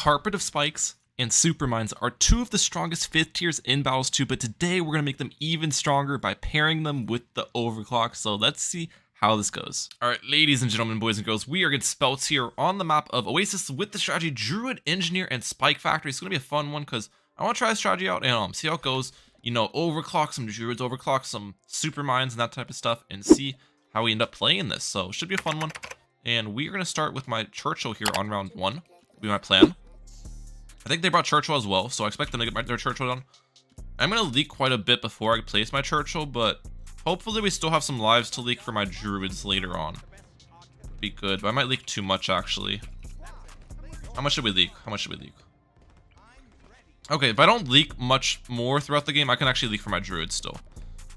Carpet of Spikes and Supermines are two of the strongest 5th tiers in Battles 2, but today we're going to make them even stronger by pairing them with the Overclock, so let's see how this goes. Alright, ladies and gentlemen, boys and girls, we are against Spouts here on the map of Oasis with the strategy Druid, Engineer, and Spike Factory. It's going to be a fun one because I want to try the strategy out and see how it goes. You know, overclock some Druids, overclock some Supermines and that type of stuff, and see how we end up playing this. So, it should be a fun one. And we are going to start with my Churchill here on round 1. Will be my plan. I think they brought Churchill as well, so I expect them to get their Churchill done. I'm going to leak quite a bit before I place my Churchill, but hopefully we still have some lives to leak for my Druids later on. Be good, but I might leak too much, actually. How much should we leak? How much should we leak? Okay, if I don't leak much more throughout the game, I can actually leak for my Druids still.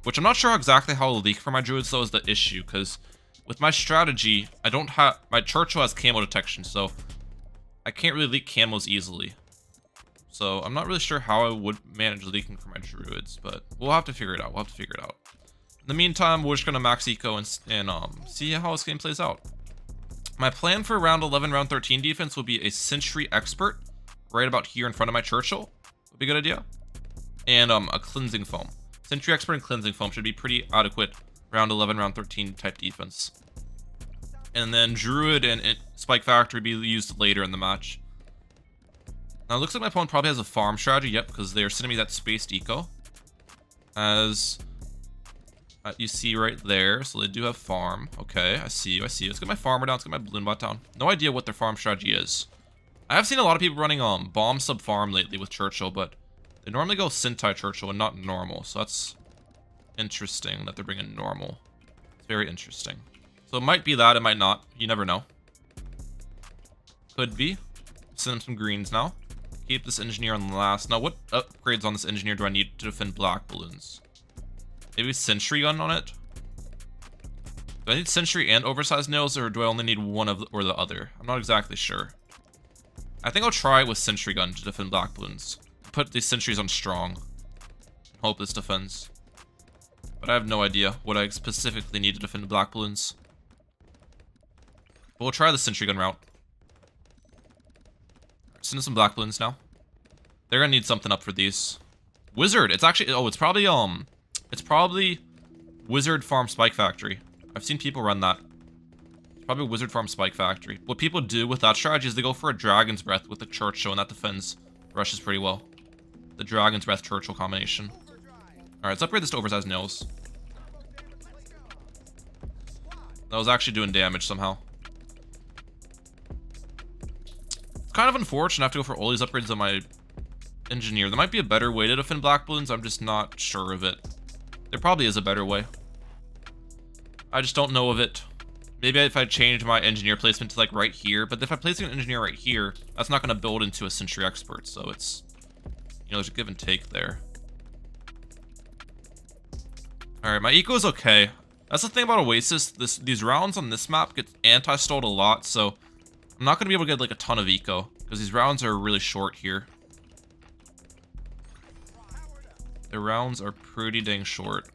Which I'm not sure exactly how I'll leak for my Druids, though, is the issue, because with my strategy, I don't have... My Churchill has camo detection, so I can't really leak camos easily. So I'm not really sure how I would manage leaking for my Druids, but we'll have to figure it out. We'll have to figure it out. In the meantime, we're just going to max eco and see how this game plays out. My plan for round 11, round 13 defense will be a Sentry Expert right about here in front of my Churchill. Would be a good idea. And a Cleansing Foam. Sentry Expert and Cleansing Foam should be pretty adequate round 11, round 13 type defense. And then Druid and Spike Factory be used later in the match. Now it looks like my opponent probably has a farm strategy, yep, because they're sending me that spaced eco. As you see right there, so they do have farm. Okay, I see you, I see you. Let's get my farmer down, let's get my balloon bot down. No idea what their farm strategy is. I have seen a lot of people running bomb sub farm lately with Churchill, but they normally go Sentai Churchill and not normal, so that's interesting that they're bringing normal. It's very interesting. So it might be that, it might not. You never know. Could be. Send them some greens now. Keep this engineer on the last. Now, what upgrades on this engineer do I need to defend black balloons? Maybe sentry gun on it? Do I need sentry and oversized nails, or do I only need one of or the other? I'm not exactly sure. I think I'll try it with sentry gun to defend black balloons. Put these sentries on strong. Hope this defends. But I have no idea what I specifically need to defend black balloons. But we'll try the sentry gun route. Send some black balloons now. They're gonna need something up for these. Wizard, it's actually, oh, it's probably Wizard Farm Spike Factory. I've seen people run that. It's probably Wizard Farm Spike Factory. What people do with that strategy is they go for a Dragon's Breath with the Churchill, and that defends rushes pretty well. The Dragon's Breath Churchill combination. Alright, let's upgrade this to oversized nails. That was actually doing damage somehow. Kind of unfortunate I have to go for all these upgrades on my engineer. There might be a better way to defend black balloons, I'm just not sure of it. There probably is a better way. I just don't know of it. Maybe if I change my engineer placement to like right here, but if I'm placing an engineer right here, that's not going to build into a Sentry Expert, so it's, you know, there's a give and take there. Alright, my eco is okay. That's the thing about Oasis, these rounds on this map get anti-stalled a lot, so I'm not going to be able to get like a ton of eco, because these rounds are really short here. The rounds are pretty dang short.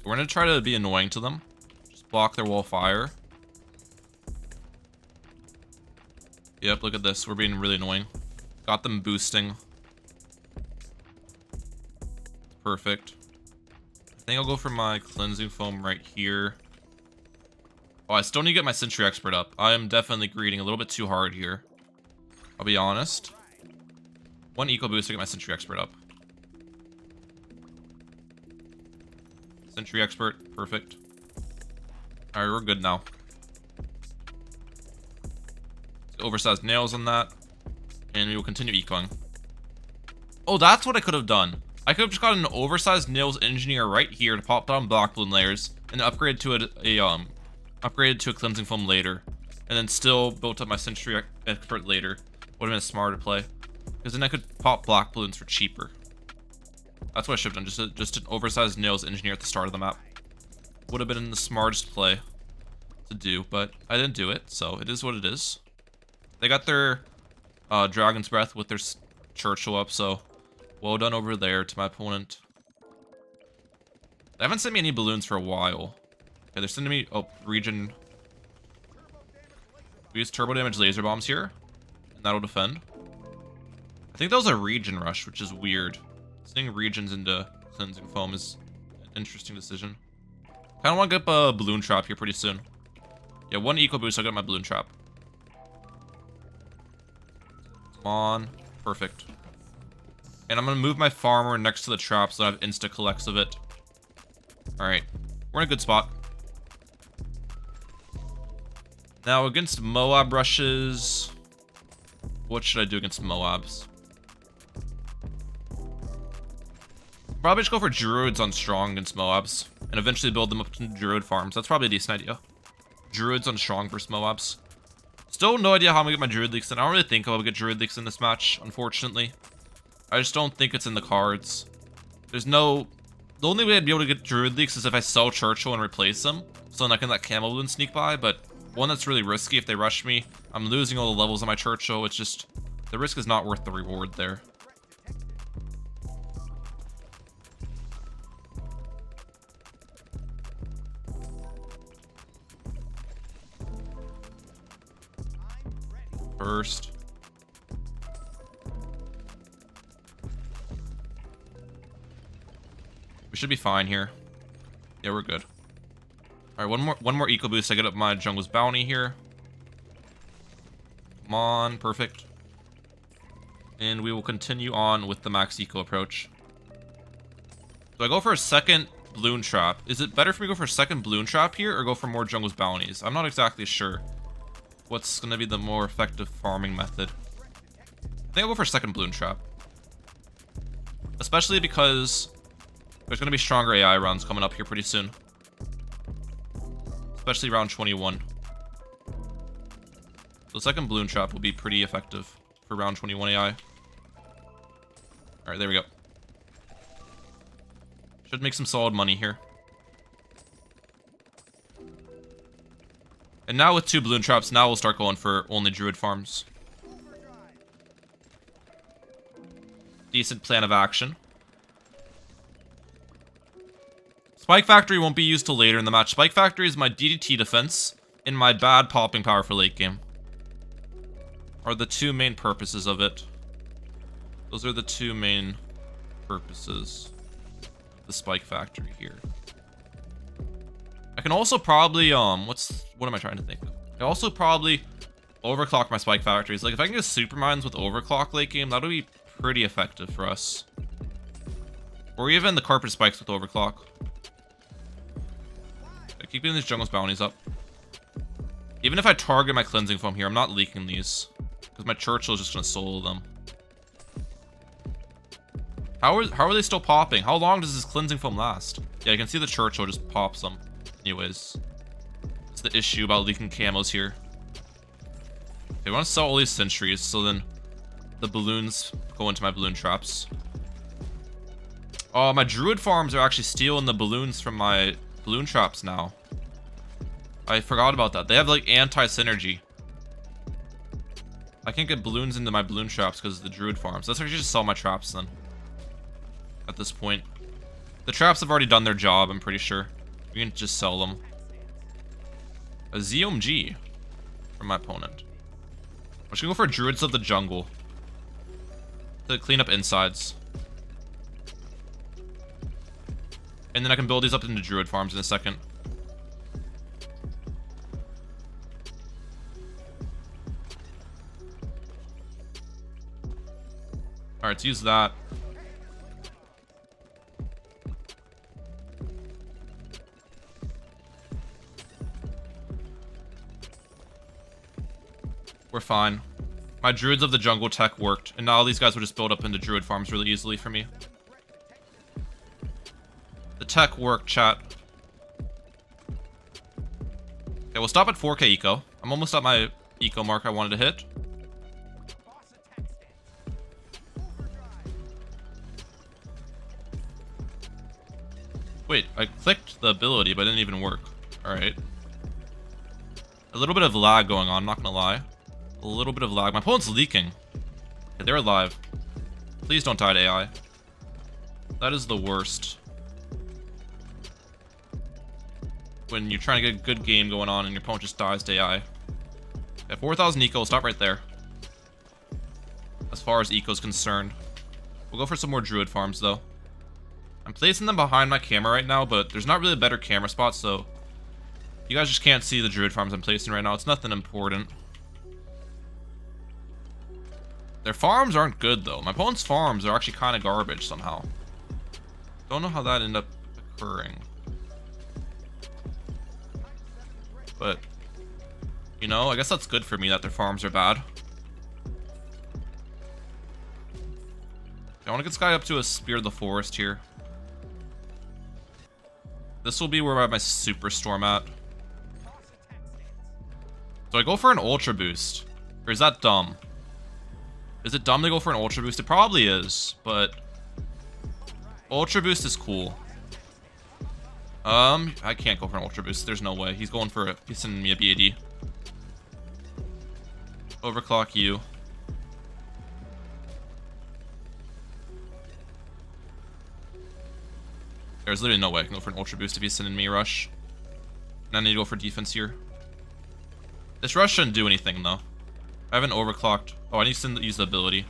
We're going to try to be annoying to them. Just block their wall fire. Yep, look at this. We're being really annoying. Got them boosting. Perfect. I think I'll go for my Cleansing Foam right here. Oh, I still need to get my Sentry Expert up. I am definitely greeting a little bit too hard here. I'll be honest. One eco boost to get my Sentry Expert up. Sentry Expert, perfect. Alright, we're good now. Oversized nails on that. And we will continue ecoing. Oh, that's what I could have done. I could have just got an oversized nails engineer right here to pop down black balloon layers and upgrade to upgraded to a Cleansing Foam later, and then still built up my Sentry Expert later. Would have been a smarter play, because then I could pop black balloons for cheaper. That's what I should have done, just an oversized nails engineer at the start of the map. Would have been the smartest play to do, but I didn't do it, so it is what it is. They got their Dragon's Breath with their Churchill up, so well done over there to my opponent. They haven't sent me any balloons for a while. Okay, they're sending me, oh, region. We use turbo damage laser bombs here. That'll defend. I think that was a region rush, which is weird. Sending regions into cleansing foam is an interesting decision. Kinda wanna get up a balloon trap here pretty soon. Yeah, 1 eco boost, I'll get my balloon trap. Come on. Perfect. And I'm gonna move my farmer next to the trap so I have insta collects of it. Alright. We're in a good spot. Now against Moab rushes, what should I do against Moabs? Probably just go for Druids on strong against Moabs, and eventually build them up to Druid farms. That's probably a decent idea. Druids on strong versus Moabs. Still no idea how I'm gonna get my Druid Leaks in. I don't really think I'll get Druid Leaks in this match, unfortunately. I just don't think it's in the cards. There's no... The only way I'd be able to get Druid Leaks is if I sell Churchill and replace them, so then I can let Camo Balloon sneak by, but one, that's really risky if they rush me. I'm losing all the levels on my Churchill. It's just... The risk is not worth the reward there. First. We should be fine here. Yeah, we're good. All right, one more eco boost. I get up my jungle's bounty here. Come on, perfect. And we will continue on with the max eco approach. Do I go for a second balloon trap? Is it better for me to go for a second balloon trap here or go for more jungle's bounties? I'm not exactly sure what's going to be the more effective farming method. I think I'll go for a second balloon trap. Especially because there's going to be stronger AI rounds coming up here pretty soon. Especially round 21. So second balloon trap will be pretty effective for round 21 AI. Alright, there we go. Should make some solid money here. And now with 2 balloon traps, now we'll start going for only Druid farms. Decent plan of action. Spike Factory won't be used till later in the match. Spike Factory is my DDT defense and my bad popping power for late game. Are the 2 main purposes of it. Those are the 2 main purposes of the Spike Factory here. I can also probably, what am I trying to think of? I can also probably overclock my Spike Factories. Like, if I can get Supermines with overclock late game, that'll be pretty effective for us. Or even the Carpet Spikes with overclock. I keep getting these jungle's bounties up. Even if I target my cleansing foam here, I'm not leaking these. Because my Churchill is just going to solo them. How are they still popping? How long does this cleansing foam last? Yeah, you can see the Churchill just pops them. Anyways. It's the issue about leaking camos here. Okay, we want to sell all these sentries, so then the balloons go into my balloon traps. Oh, my Druid farms are actually stealing the balloons from my balloon traps now. I forgot about that. They have like anti-synergy. I can't get balloons into my balloon traps because of the Druid farms. Let's actually just sell my traps then. At this point. The traps have already done their job, I'm pretty sure. We can just sell them. A ZOMG from my opponent. I'm just gonna go for Druids of the Jungle to clean up insides. And then I can build these up into Druid farms in a second. Alright, let's use that. We're fine. My Druids of the Jungle tech worked, and now these guys will just build up into Druid farms really easily for me. The tech worked, chat. Okay, we'll stop at 4k eco. I'm almost at my eco mark I wanted to hit. Wait, I clicked the ability, but it didn't even work. Alright. A little bit of lag going on, I'm not gonna lie. A little bit of lag. My opponent's leaking. Okay, they're alive. Please don't die to AI. That is the worst. When you're trying to get a good game going on and your opponent just dies to AI. Okay, 4,000 eco, we'll stop right there. as far as eco's concerned. We'll go for some more druid farms though. I'm placing them behind my camera right now, but there's not really a better camera spot, so you guys just can't see the druid farms I'm placing right now. It's nothing important. Their farms aren't good though. My opponent's farms are actually kind of garbage somehow. Don't know how that ended up occurring. But, you know, I guess that's good for me that their farms are bad. I want to get this guy up to a Spear of the Forest here. This will be where I have my Superstorm at. So I go for an Ultra Boost. Or is that dumb? Is it dumb to go for an Ultra Boost? It probably is, but Ultra Boost is cool. I can't go for an Ultra Boost. There's no way. He's going for he's sending me a BAD. Overclock you. There's literally no way I can go for an Ultra Boost if he's sending me a rush. And I need to go for defense here. This rush shouldn't do anything though. I haven't overclocked. Oh, I need to use the ability.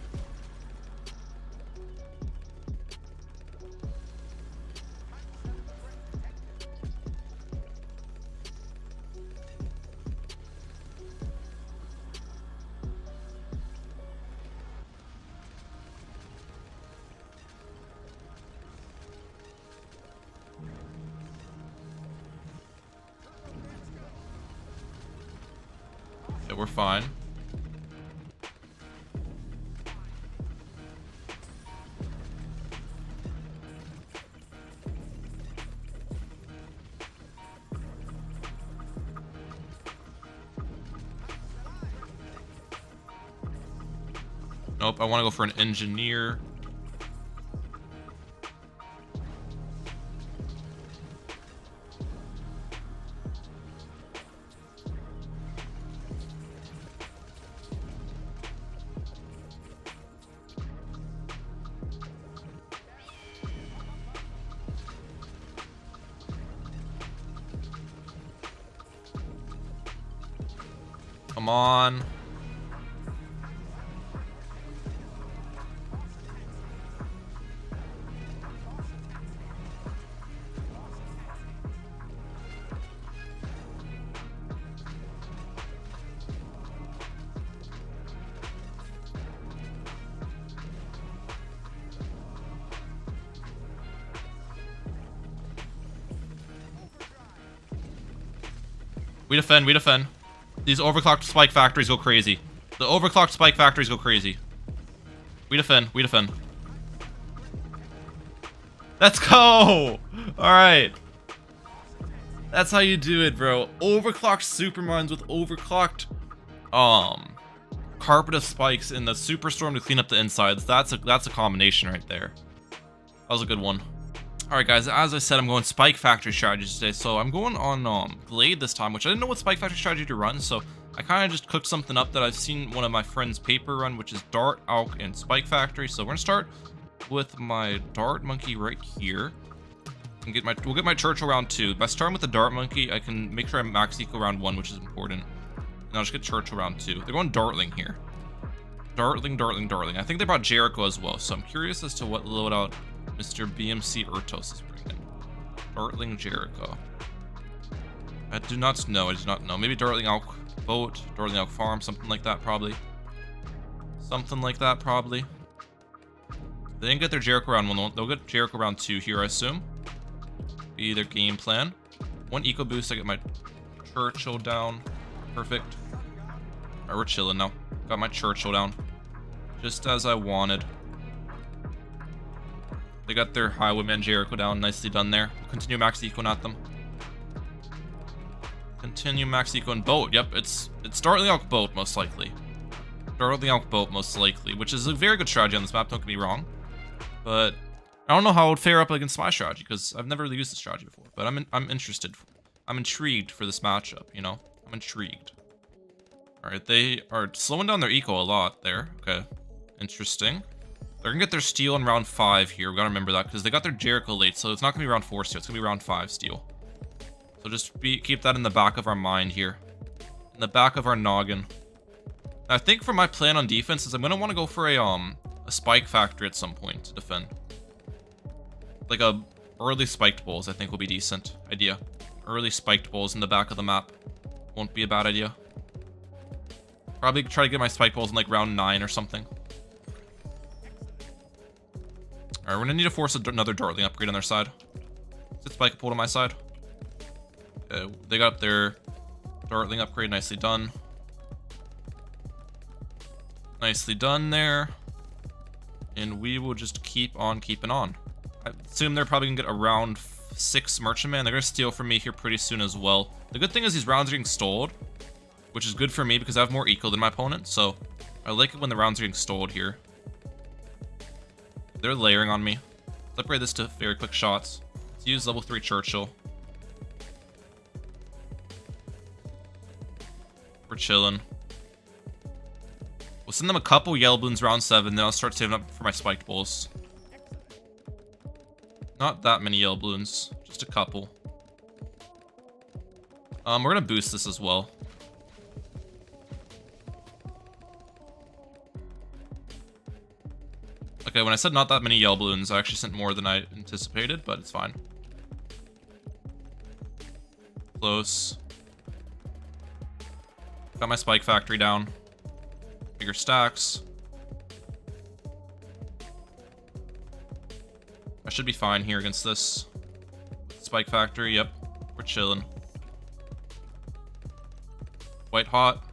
Okay, we're fine. Nope, I want to go for an engineer. Come on. We defend, we defend. These overclocked spike factories go crazy. The overclocked spike factories go crazy. We defend, we defend. Let's go! Alright. That's how you do it, bro. Overclocked Supermines with overclocked carpet of spikes in the Superstorm to clean up the insides. That's a combination right there. That was a good one. Alright guys, as I said, I'm going Spike Factory strategies today, so I'm going on Glade this time, which I didn't know what Spike Factory strategy to run, so I kind of just cooked something up that I've seen one of my friends' paper run, which is Dart, Alk, and Spike Factory. So we're going to start with my Dart Monkey right here. And we'll get my Churchill round 2. By starting with the Dart Monkey, I can make sure I max eco round 1, which is important. And I'll just get Churchill round 2. They're going Dartling here. Dartling, Dartling, Dartling. I think they brought Jericho as well, so I'm curious as to what loadout Mr. BMC Urtos is bringing. Dartling Jericho. I do not know. I do not know. Maybe Dartling Alk Boat, Dartling Alk Farm, something like that probably. Something like that probably. They didn't get their Jericho round 1. They'll get Jericho round 2 here, I assume. Be their game plan. 1 eco boost. I get my Churchill down. Perfect. Alright, we're chilling now. Got my Churchill down. Just as I wanted. They got their Highwayman Jericho down. Nicely done there. We'll continue max eco at them. Continue max eco and boat. Yep, it's Dartling Alk Boat most likely. Dartling Alk Boat most likely, which is a very good strategy on this map, don't get me wrong. But I don't know how it would fare up against my strategy, because I've never really used this strategy before. But I'm interested. I'm intrigued for this matchup, you know? I'm intrigued. Alright, they are slowing down their eco a lot there. Okay. Interesting. They're gonna get their steel in round 5 here. We gotta remember that, because they got their Jericho late, so it's not gonna be round 4 steel. It's gonna be round 5 steel. So just keep that in the back of our mind here. In the back of our noggin. I think for my plan on defense is I'm gonna want to go for a spike factory at some point to defend. Like a early spiked bulls, I think will be decent idea. Early spiked bulls in the back of the map won't be a bad idea. Probably try to get my spike bulls in like round 9 or something. Alright, we're gonna need to force another dartling upgrade on their side. Is spike pulled on my side? They got their dartling upgrade, nicely done. Nicely done there. And we will just keep on keeping on. I assume they're probably gonna get around 6 merchantmen. They're gonna steal from me here pretty soon as well. The good thing is these rounds are getting stalled, which is good for me because I have more eco than my opponent. So I like it when the rounds are getting stalled here. They're layering on me. Let's upgrade this to very quick shots. Let's use level 3 Churchill. We're chilling. We'll send them a couple yellow balloons round 7, then I'll start saving up for my spiked bulls. Not that many yellow balloons, just a couple. We're gonna boost this as well. Okay, when I said not that many yellow balloons, I actually sent more than I anticipated, but it's fine. Close. Got my spike factory down. Bigger stacks. I should be fine here against this. Spike factory, yep. We're chilling. White hot.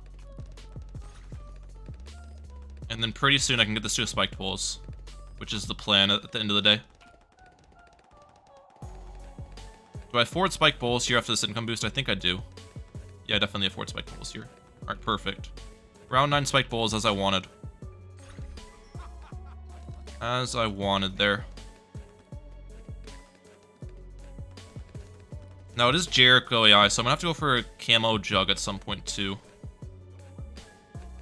And then pretty soon I can get this to a spiked bulls, which is the plan at the end of the day. Do I afford spike bulls here after this income boost? I think I do. Yeah, I definitely afford spike bulls here. Alright, perfect. Round 9 spike bulls as I wanted. As I wanted there. Now it is Jericho AI, so I'm gonna have to go for a camo jug at some point too.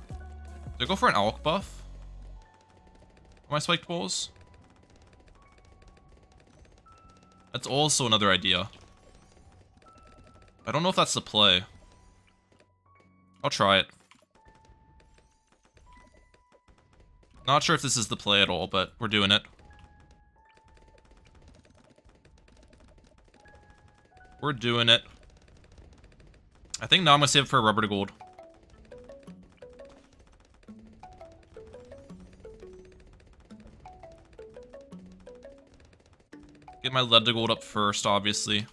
Do I go for an Alk buff? Am I spiked bulls? That's also another idea. I don't know if that's the play. I'll try it. Not sure if this is the play at all, but we're doing it. We're doing it. I think now I'm gonna save it for a rubber to gold. Get my lead to gold up first, obviously.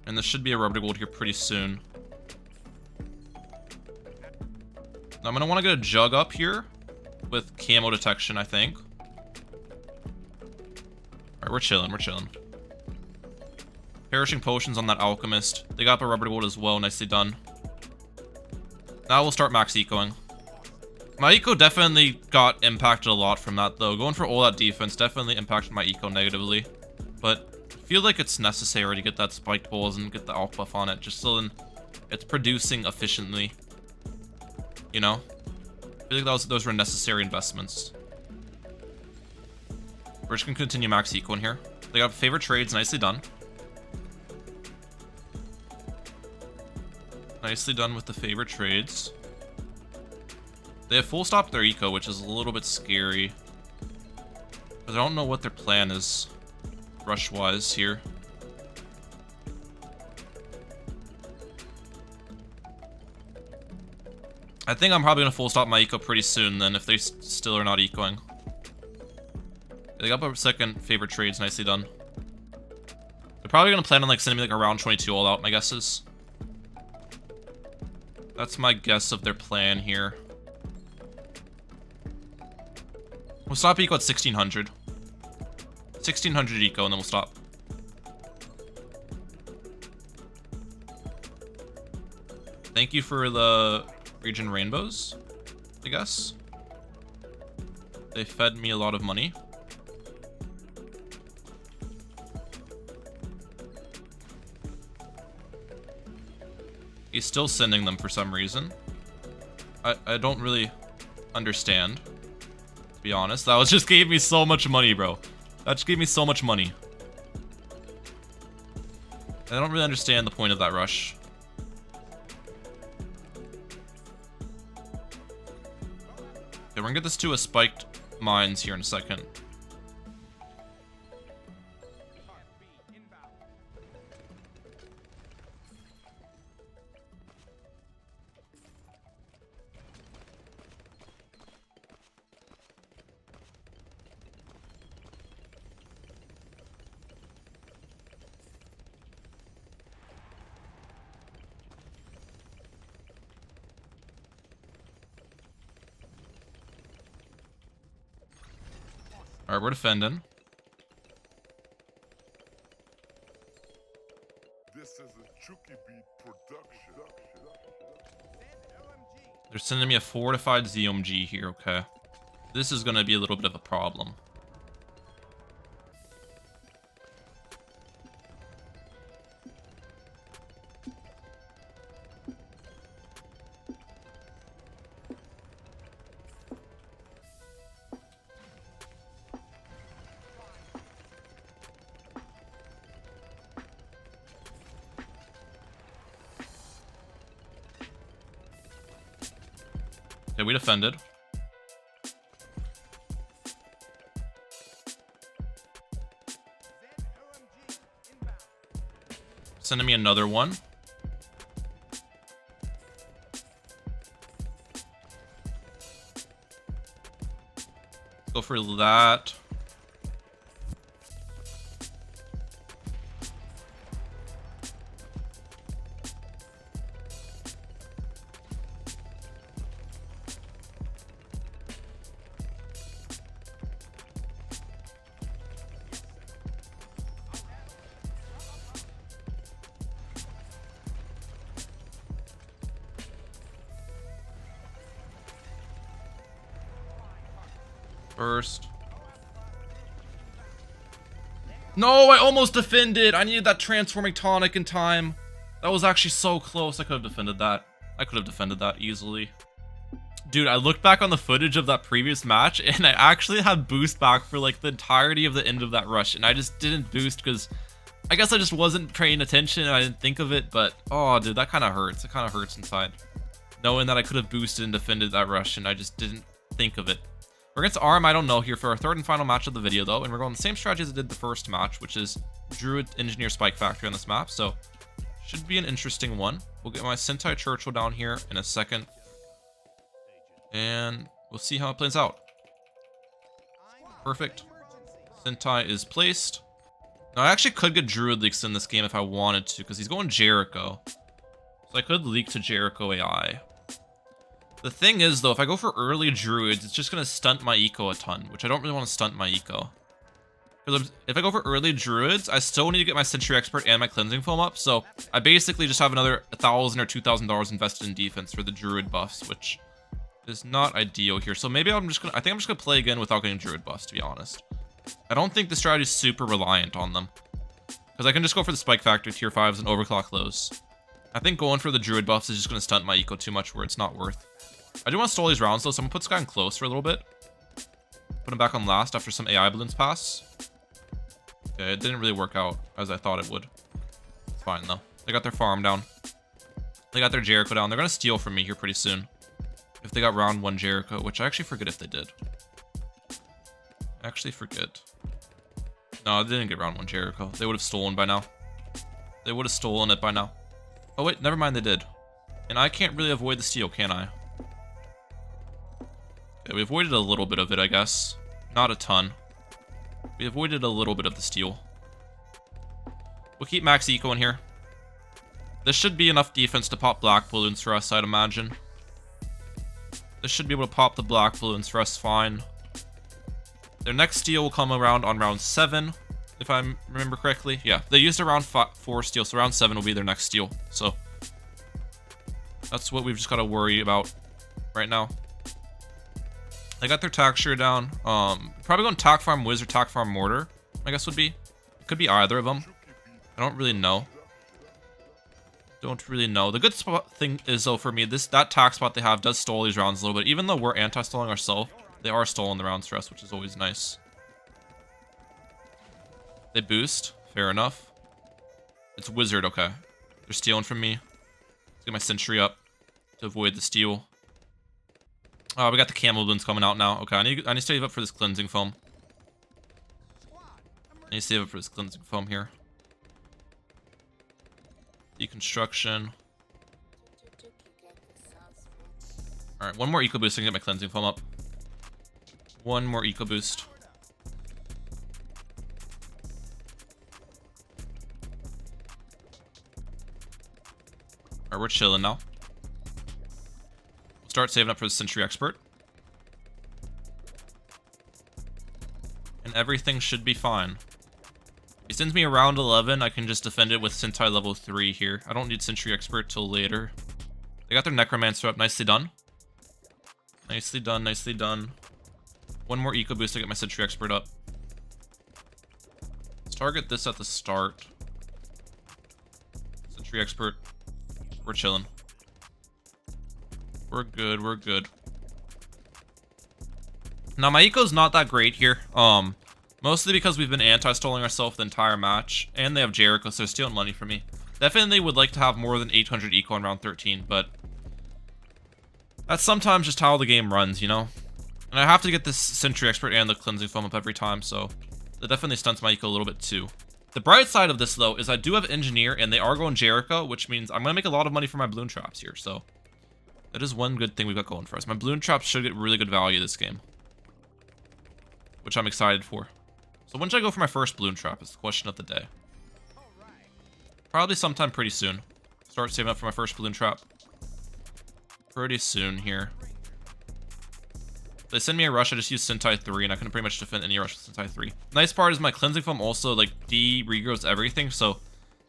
And this should be a rubber to gold here pretty soon. Now I'm gonna want to get a jug up here with camo detection, I think. Alright, we're chilling, we're chilling. Perishing potions on that alchemist. They got the rubber to gold as well, nicely done. Now we'll start max ecoing. My eco definitely got impacted a lot from that though. Going for all that defense definitely impacted my eco negatively. But I feel like it's necessary to get that spiked bulls and get the alk buff on it, just so then it's producing efficiently. You know? I feel like those were necessary investments. We're just gonna continue max eco in here. They got favorite trades, nicely done. Nicely done with the favorite trades. They have full stop their eco, which is a little bit scary. Because I don't know what their plan is, rush-wise here. I think I'm probably going to full stop my eco pretty soon then, if they still are not ecoing. They got a second favorite trades, nicely done. They're probably going to plan on like sending me like a round 22 all out, my guess is. That's my guess of their plan here. We'll stop eco at 1600. 1600 eco and then we'll stop. Thank you for the region rainbows, I guess. They fed me a lot of money. He's still sending them for some reason. I don't really understand, to be honest. That just gave me so much money, bro. That just gave me so much money. I don't really understand the point of that rush. Okay, we're gonna get this to a spiked mines here in a second. Alright, we're defending. This is a Chucky Beat production. They're sending me a fortified ZOMG here, okay. This is gonna be a little bit of a problem. Okay, we defended. Sending me another one. Go for that. First. No, I almost defended. I needed that transforming tonic in time. That was actually so close. I could have defended that. I could have defended that easily. Dude, I looked back on the footage of that previous match, and I actually had boost back for like the entirety of the end of that rush, and I just didn't boost because I guess I just wasn't paying attention and I didn't think of it, but oh, dude, that kind of hurts. It kind of hurts inside. Knowing that I could have boosted and defended that rush, and I just didn't think of it. We're against ARM, I don't know, here for our third and final match of the video, though, and we're going the same strategy as I did the first match, which is Druid Engineer Spike Factory on this map, so should be an interesting one. We'll get my Sentai Churchill down here in a second, and we'll see how it plays out. Perfect. Sentai is placed. Now, I actually could get Druid leaks in this game if I wanted to, because he's going Jericho, so I could leak to Jericho AI. The thing is, though, if I go for early Druids, it's just going to stunt my eco a ton, which I don't really want to stunt my eco. Because if I go for early Druids, I still need to get my Sentry Expert and my Cleansing Foam up, so I basically just have another $1,000 or $2,000 invested in defense for the Druid buffs, which is not ideal here. So maybe I think I'm just going to play again without getting Druid buffs, to be honest. I don't think the strategy is super reliant on them, because I can just go for the Spike Factory tier 5s and overclock lows. I think going for the Druid buffs is just going to stunt my eco too much where it's not worth. I do want to stall these rounds, though, so I'm going to put this guy in close for a little bit. Put him back on last after some AI balloons pass. Okay, it didn't really work out as I thought it would. It's fine, though. They got their farm down. They got their Jericho down. They're going to steal from me here pretty soon. If they got round 1 Jericho, which I actually forget if they did. I actually forget. No, they didn't get round 1 Jericho. They would have stolen by now. They would have stolen it by now. Oh, wait, never mind, they did. And I can't really avoid the steal, can I? Okay, we avoided a little bit of it, I guess. Not a ton. We avoided a little bit of the steal. We'll keep max eco in here. This should be enough defense to pop black balloons for us, I'd imagine. This should be able to pop the black balloons for us fine. Their next steal will come around on round 7, if I remember correctly. Yeah, they used a round 4 steal, so round 7 will be their next steal. So that's what we've just got to worry about right now. They got their Taxure down. Probably going Tack Farm Wiz or Tack Farm Mortar, I guess would be. It could be either of them. I don't really know. Don't really know. The good spot thing is, though, for me, that tack spot they have does stall these rounds a little bit. Even though we're anti-stalling ourselves, they are stalling the rounds for us, which is always nice. They boost. Fair enough. It's Wizard, okay. They're stealing from me. Let's get my Sentry up to avoid the steal. Oh, we got the Camel Bloons coming out now. Okay, I need to save up for this Cleansing Foam. I need to save up for this Cleansing Foam here. Deconstruction. Alright, one more Eco Boost so I can get my Cleansing Foam up. One more Eco Boost. Alright, we're chilling now. We'll start saving up for the Sentry Expert. And everything should be fine. He sends me around 11, I can just defend it with Sentai level 3 here. I don't need Sentry Expert till later. They got their Necromancer up, nicely done. Nicely done, nicely done. One more Eco Boost to get my Sentry Expert up. Let's target this at the start. Sentry Expert. We're chilling. We're good, we're good. Now my eco's not that great here. Mostly because we've been anti-stalling ourselves the entire match. And they have Jericho, so they're stealing money from me. Definitely would like to have more than 800 eco in round 13, but that's sometimes just how the game runs, you know? And I have to get this Sentry Expert and the Cleansing Foam up every time, so that definitely stunts my eco a little bit too. The bright side of this, though, is I do have Engineer, and they are going Jericho, which means I'm going to make a lot of money for my Bloon Traps here, so that is one good thing we've got going for us. My Bloon Traps should get really good value this game, which I'm excited for. So when should I go for my first Bloon Trap is the question of the day. Probably sometime pretty soon. Start saving up for my first Bloon Trap. Pretty soon here. If they send me a rush, I just use Sentai 3, and I can pretty much defend any rush with Sentai 3. Nice part is my Cleansing Foam also, like, de-regrows everything, so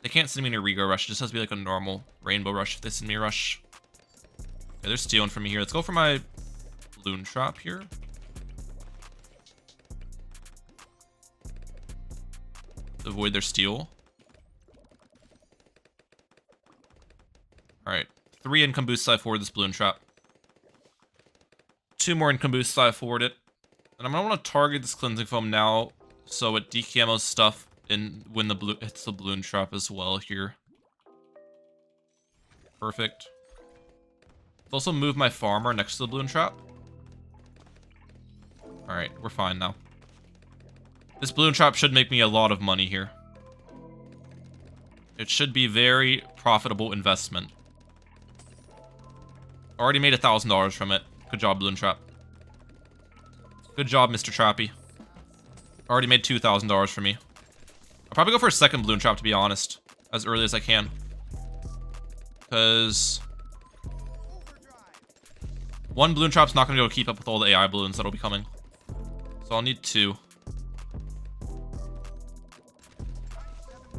they can't send me a regrow rush. It just has to be like a normal Rainbow Rush if they send me a rush. Okay, they're stealing from me here. Let's go for my Bloon Trap here. To avoid their steal. Alright. 3 income boosts I forward this Bloon Trap. 2 more income boosts I forward it. And I'm gonna want to target this Cleansing Foam now, so it decamos stuff in when the blue hits the Bloon Trap as well here. Perfect. Let's also move my Farmer next to the Bloon Trap. Alright, we're fine now. This Bloon Trap should make me a lot of money here. It should be very profitable investment. Already made $1,000 from it. Good job, Bloon Trap. Good job, Mr. Trappy. Already made $2,000 for me. I'll probably go for a second Bloon Trap, to be honest, as early as I can. Because one Bloon Trap's not going to be able to keep up with all the AI balloons that'll be coming. So I'll need 2.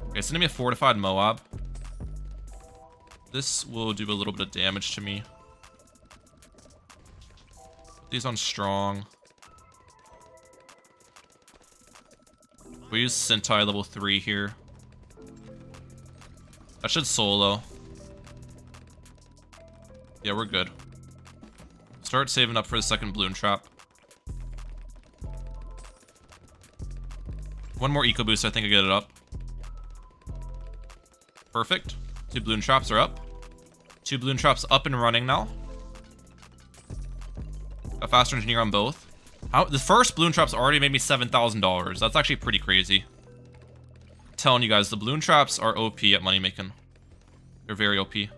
Okay, sending me a fortified Moab. This will do a little bit of damage to me. Put these on strong. We use Sentai level 3 here. I should solo. Yeah, we're good. Start saving up for the second Bloon Trap. One more Eco Boost, I think I get it up. Perfect. 2 Bloon Traps are up. 2 Bloon Traps up and running now. A faster engineer on both. The first Bloon Traps already made me $7,000. That's actually pretty crazy. I'm telling you guys, the Bloon Traps are OP at money making. They're very OP. They're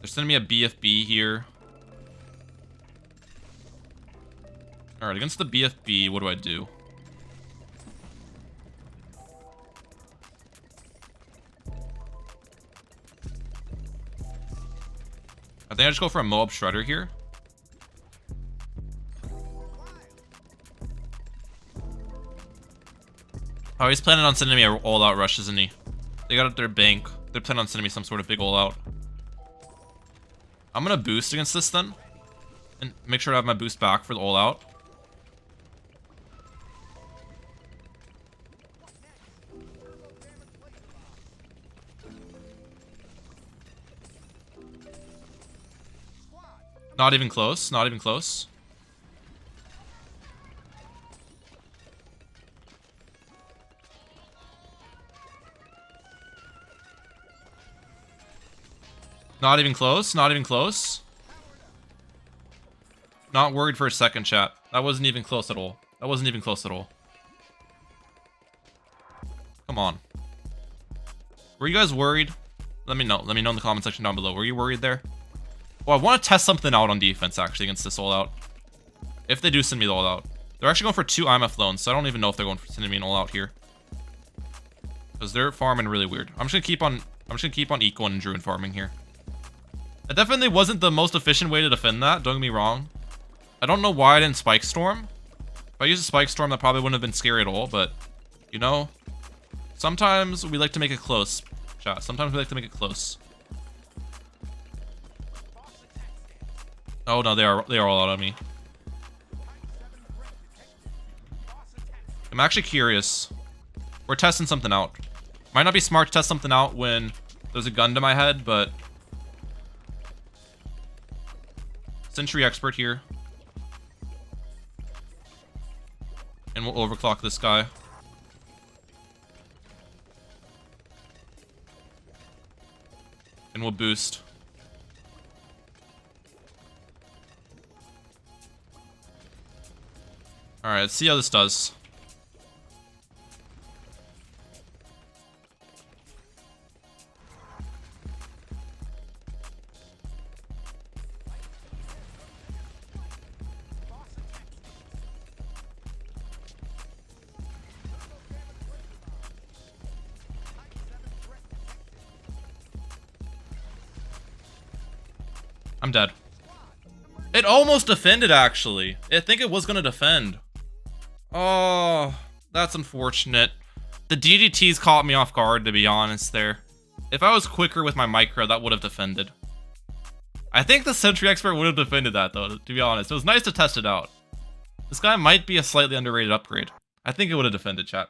sending me a BFB here. Alright, against the BFB, what do I do? I think I just go for a Moab Shredder here. Oh, he's planning on sending me an all-out rush, isn't he? They got up their bank. They're planning on sending me some sort of big all-out. I'm gonna boost against this then. And make sure to have my boost back for the all-out. Not even close, not even close. Not even close. Not even close. Not worried for a second, chat. That wasn't even close at all. That wasn't even close at all. Come on. Were you guys worried? Let me know. Let me know in the comment section down below. Were you worried there? Well, I want to test something out on defense, actually, against this all-out. If they do send me the all-out. They're actually going for 2 IMF loans, so I don't even know if they're going for sending me an all-out here. Because they're farming really weird. I'm just gonna keep on eco and druid farming here. It definitely wasn't the most efficient way to defend that, don't get me wrong. I don't know why I didn't Spike Storm. If I used a Spike Storm, that probably wouldn't have been scary at all, but, you know, sometimes we like to make it close, chat. Sometimes we like to make it close. Oh no, they are all out on me. I'm actually curious. We're testing something out. Might not be smart to test something out when there's a gun to my head, but Sentry Expert here. And we'll overclock this guy. And we'll boost. Alright, let's see how this does. I'm dead. It almost defended, actually. I think it was going to defend. Oh, that's unfortunate. The DDTs caught me off guard, to be honest, there. If I was quicker with my micro, that would have defended. I think the Sentry Expert would have defended that, though, to be honest. It was nice to test it out. This guy might be a slightly underrated upgrade. I think it would have defended, chat.